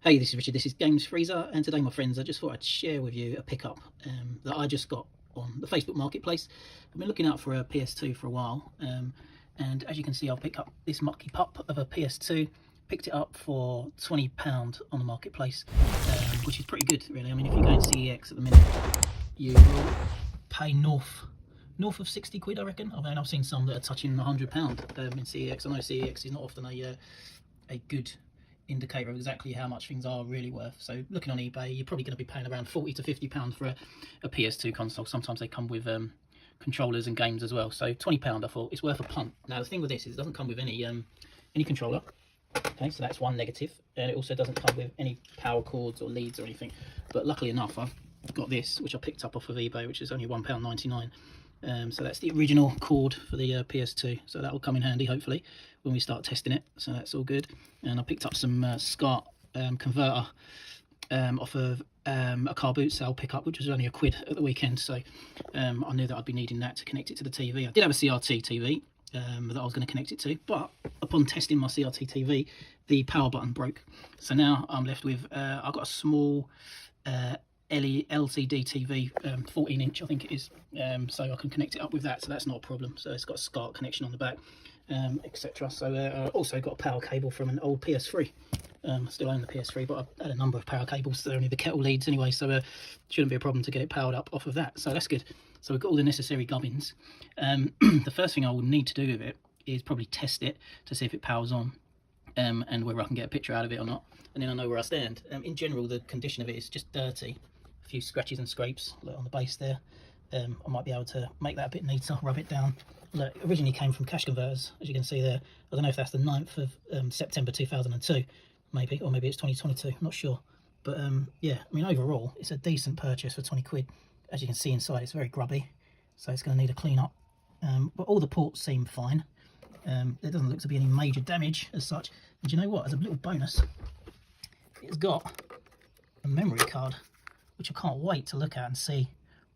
Hey, this is Richard, this is Games Freezer, and today, my friends, I just thought I'd share with you a pickup that I just got on the Facebook Marketplace. I've been looking out for a PS2 for a while, and as you can see, I've picked up this mucky pup of a PS2, picked it up for £20 on the Marketplace, which is pretty good, really. I mean, if you go in CEX at the minute, you will pay north of 60 quid, I reckon. I mean, I've seen some that are touching £100 in CEX. I know CEX is not often a good indicator of exactly how much things are really worth. So looking on eBay, you're probably going to be paying around £40 to £50 for a PS2 console. Sometimes they come with controllers and games as well. So £20, I thought it's worth a punt. Now the thing with this is it doesn't come with any controller. Okay, so that's one negative, and it also doesn't come with any power cords or leads or anything. But luckily enough, I've got this, which I picked up off of eBay, which is only £1.99. So that's the original cord for the PS2, so that will come in handy hopefully when we start testing it, so that's all good. And I picked up some SCART converter off of a car boot sale pickup, which was only £1 at the weekend, so I knew that I'd be needing that to connect it to the TV. I did have a CRT TV that I was going to connect it to, but upon testing my CRT TV, the power button broke. So now I'm left with, I've got a small LCD TV, 14 inch I think it is, so I can connect it up with that, so that's not a problem. So it's got a SCART connection on the back, etc. So I also got a power cable from an old PS3. I still own the PS3, but I've had a number of power cables. They're only the kettle leads anyway, so shouldn't be a problem to get it powered up off of that, so that's good. So we've got all the necessary gubbins. The first thing I will need to do with it is probably test it to see if it powers on, and whether I can get a picture out of it or not, and then I know where I stand. In general, the condition of it is just dirty, a few scratches and scrapes on the base there. I might be able to make that a bit neater, rub it down. Look, it originally came from cash converters, as you can see there. I don't know if that's the 9th of September 2002, maybe, or maybe it's 2022, I'm not sure. But yeah, I mean, overall, it's a decent purchase for 20 quid. As you can see inside, it's very grubby, so it's going to need a clean up. But all the ports seem fine. There doesn't look to be any major damage as such. And you know what, as a little bonus, it's got a memory card, which I can't wait to look at and see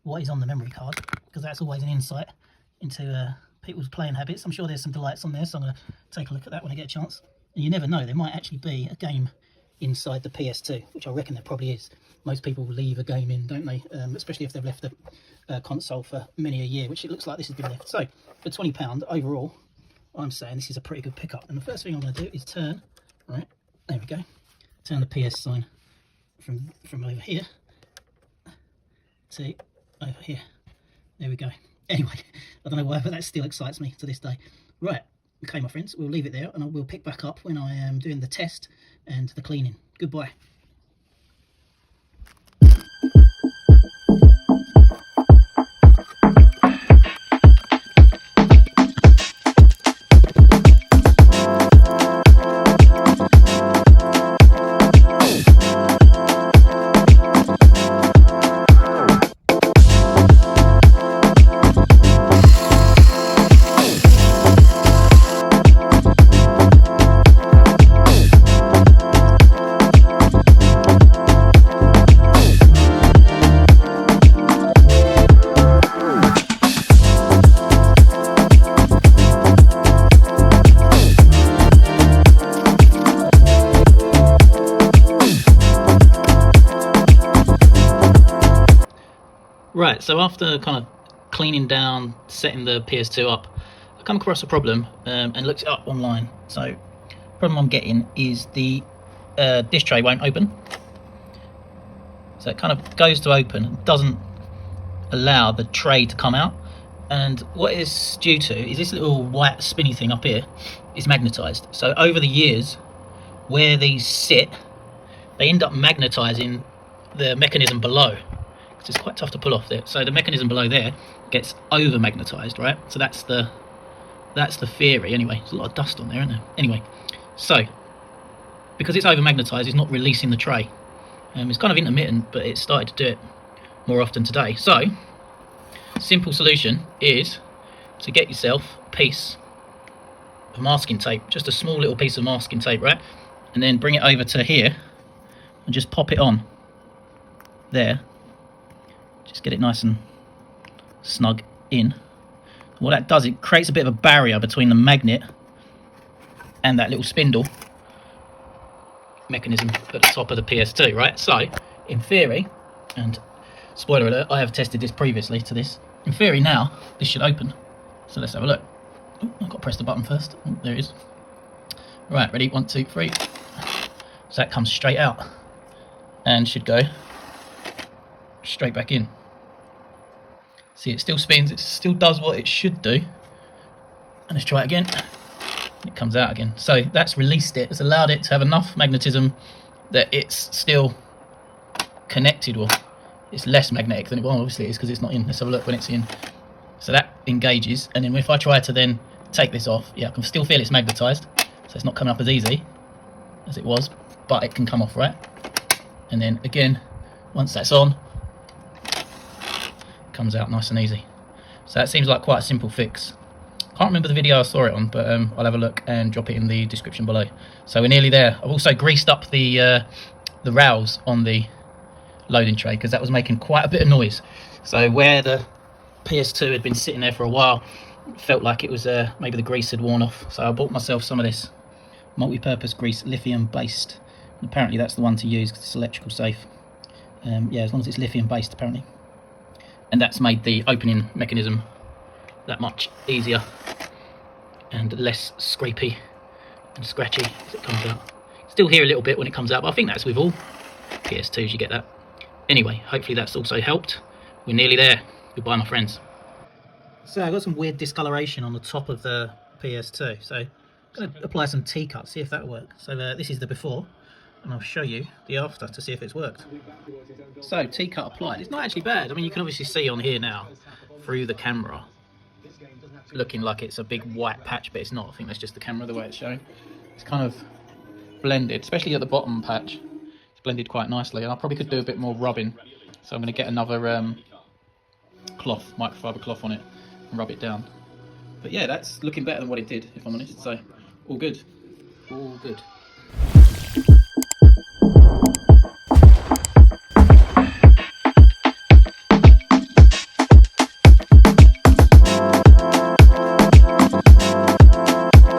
what is on the memory card, because that's always an insight into people's playing habits. I'm sure there's some delights on there, so I'm going to take a look at that when I get a chance. And you never know, there might actually be a game inside the PS2, which I reckon there probably is. Most people leave a game in, don't they? Especially if they've left a console for many a year, which it looks like this has been left. So for £20 overall, I'm saying this is a pretty good pickup. And the first thing I'm going to do is turn, right, there we go, turn the PS sign from over here to over here. There we go. Anyway, I don't know why, but that still excites me to this day. Right, okay, my friends, we'll leave it there, and I will pick back up when I am doing the test and the cleaning. Goodbye. Right, so after kind of cleaning down, setting the PS2 up, I come across a problem and looked it up online. So the problem I'm getting is the dish tray won't open. So it kind of goes to open and doesn't allow the tray to come out. And what it is due to is this little white spinny thing up here is magnetised. So over the years, where these sit, they end up magnetising the mechanism below. It's quite tough to pull off there. So the mechanism below there gets over magnetised, right? So that's the theory anyway. There's a lot of dust on there, isn't there? Anyway, so because it's over magnetised, it's not releasing the tray. It's kind of intermittent, but it's started to do it more often today. So simple solution is to get yourself a piece of masking tape, just a small little piece of masking tape, right? And then bring it over to here and just pop it on there. Just get it nice and snug in. What that does, it creates a bit of a barrier between the magnet and that little spindle, mechanism at the top of the PS2, right? So, in theory, and spoiler alert, I have tested this previously to this. In theory now, this should open. So let's have a look. Oh, I've got to press the button first. Oh, there it is. Right, ready? 1, 2, 3. So that comes straight out and should go straight back in. See, it still spins, it still does what it should do. And let's try it again. It comes out again. So that's released it. It's allowed it to have enough magnetism that it's still connected. Well, it's less magnetic than it was. Obviously it is because it's not in. Let's have a look when it's in. So that engages, and then if I try to then take this off, yeah, I can still feel it's magnetized. So it's not coming up as easy as it was, but it can come off, right? And then again, once that's on, it comes out nice and easy. So that seems like quite a simple fix. Can't remember the video I saw it on, but I'll have a look and drop it in the description below. So we're nearly there. I've also greased up the rails on the loading tray because that was making quite a bit of noise. So where the PS2 had been sitting there for a while, it felt like it was maybe the grease had worn off. So I bought myself some of this multi-purpose grease, lithium based. And apparently that's the one to use because it's electrical safe. Yeah, as long as it's lithium based apparently. And that's made the opening mechanism that much easier and less scrapey and scratchy as it comes out. Still hear a little bit when it comes out, but I think that's with all PS2s, you get that. Anyway, hopefully that's also helped. We're nearly there. Goodbye, my friends. So I've got some weird discoloration on the top of the PS2, so I'm going to apply some T-cut, see if that'll work. So this is the before, and I'll show you the after to see if it's worked. So T-cut applied. It's not actually bad. I mean, you can obviously see on here now through the camera looking like it's a big white patch, but it's not. I think that's just the camera the way it's showing. It's kind of blended, especially at the bottom patch. It's blended quite nicely, and I probably could do a bit more rubbing, so I'm going to get another cloth, microfiber cloth on it and rub it down. But yeah, that's looking better than what it did, if I'm honest, so all good. All good.